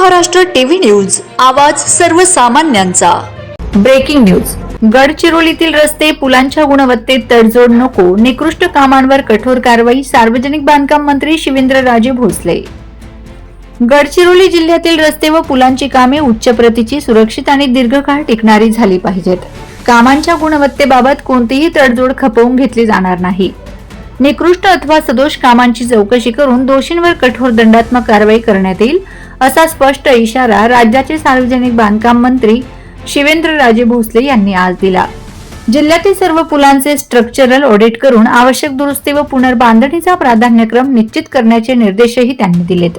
Maharashtra TV news, आवाज सर्वसामान्यांचा। Breaking news. गडचिरोलीतील रस्ते पुलांच्या गुणवत्तेत तडजोड नको, निकृष्ट कामांवर कठोर कारवाई, सार्वजनिक बांधकाम मंत्री शिवेंद्रराजे भोसले। गडचिरोली जिल्ह्यातील रस्ते व पुलांची कामे उच्च प्रतीची, सुरक्षित आणि दीर्घकाळ टिकणारी झाली पाहिजेत। कामांच्या गुणवत्तेबाबत कोणतीही तडजोड खपवून घेतली जाणार नाही। निकृष्ट अथवा सदोष कामांची चौकशी करून दोषींवर कठोर दंडात्मक कारवाई करण्यात येईल, असा स्पष्ट इशारा राज्याचे सार्वजनिक बांधकाम मंत्री शिवेंद्रराजे भोसले यांनी आज दिला। जिल्ह्यातील सर्व पुलांचे स्ट्रक्चरल ऑडिट करून आवश्यक दुरुस्ती व पुनर्बांधणीचा प्राधान्यक्रम निश्चित करण्याचे निर्देशही त्यांनी दिलेत।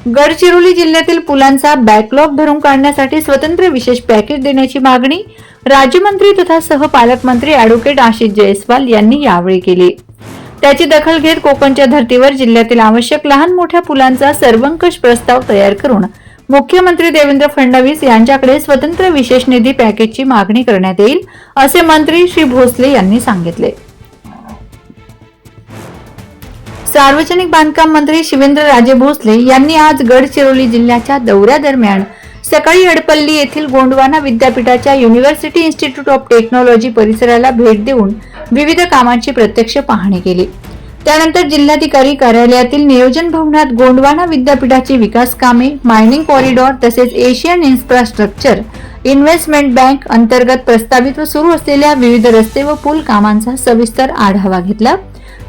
गडचिरोली जिल्ह्यातील पुलांचा बॅकलॉग भरून काढण्यासाठी स्वतंत्र विशेष पॅकेज देण्याची मागणी राज्यमंत्री तथा सहपालकमंत्री ॲडव्होकेट आशिष जयस्वाल यांनी यावेळी केली। त्याची दखल घेत कोकणच्या धर्तीवर जिल्ह्यातील आवश्यक लहान मोठ्या पुलांचा सर्वंकष प्रस्ताव तयार करून मुख्यमंत्री देवेंद्र फडणवीस यांच्याकडे स्वतंत्र विशेष निधी पॅकेजची मागणी करण्यात येईल, असे मंत्री श्री भोसले यांनी सांगितले। सार्वजनिक बांधकाम मंत्री शिवेंद्रराजे भोसले यांनी आज गडचिरोली जिल्ह्याच्या दौऱ्यादरम्यान सकाळी एडपल्ली येथील गोंडवाना विद्यापीठाच्या युनिव्हर्सिटी इन्स्टिट्यूट ऑफ टेक्नॉलॉजी परिसराला भेट देऊन विविध कामांची प्रत्यक्ष पाहणी केली। त्यानंतर जिल्हाधिकारी कार्यालयातील नियोजन भवनात गोंडवाना विद्यापीठाची विकास कामे, मायनिंग कॉरिडॉर तसेच एशियन इन्फ्रास्ट्रक्चर इन्व्हेस्टमेंट बँक अंतर्गत प्रस्तावित व सुरू असलेल्या विविध रस्ते व पूल कामांचा सविस्तर आढावा घेतला।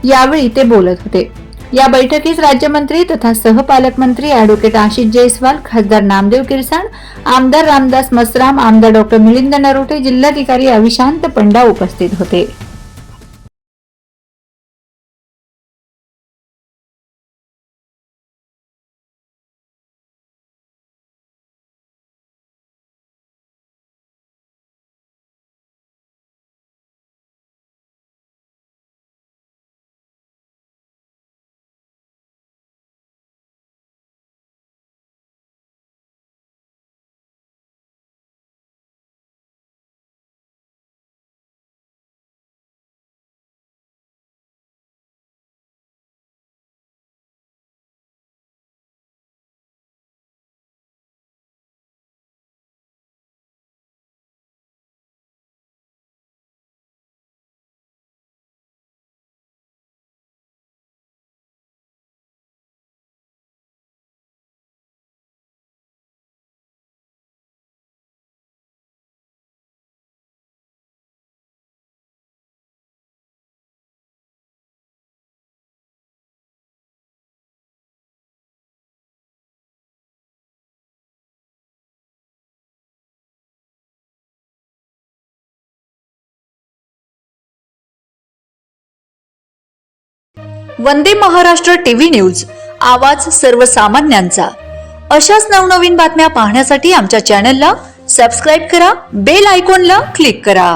यावेळी ते बोलत होते। या बैठकीस राज्यमंत्री तथा सहपालकमंत्री ॲडव्होकेट आशिष जयस्वाल, खासदार नामदेव किरसाण, आमदार रामदास मसराम, आमदार डॉ. मिलिंद नरोटे, जिल्हाधिकारी अविशांत पंडा उपस्थित होते। वंदे महाराष्ट्र टीव्ही न्यूज, आवाज सर्वसामान्यांचा। अशाच नवनवीन बातम्या पाहण्यासाठी आमच्या चॅनलला सबस्क्राइब करा, बेल आयकॉनला क्लिक करा।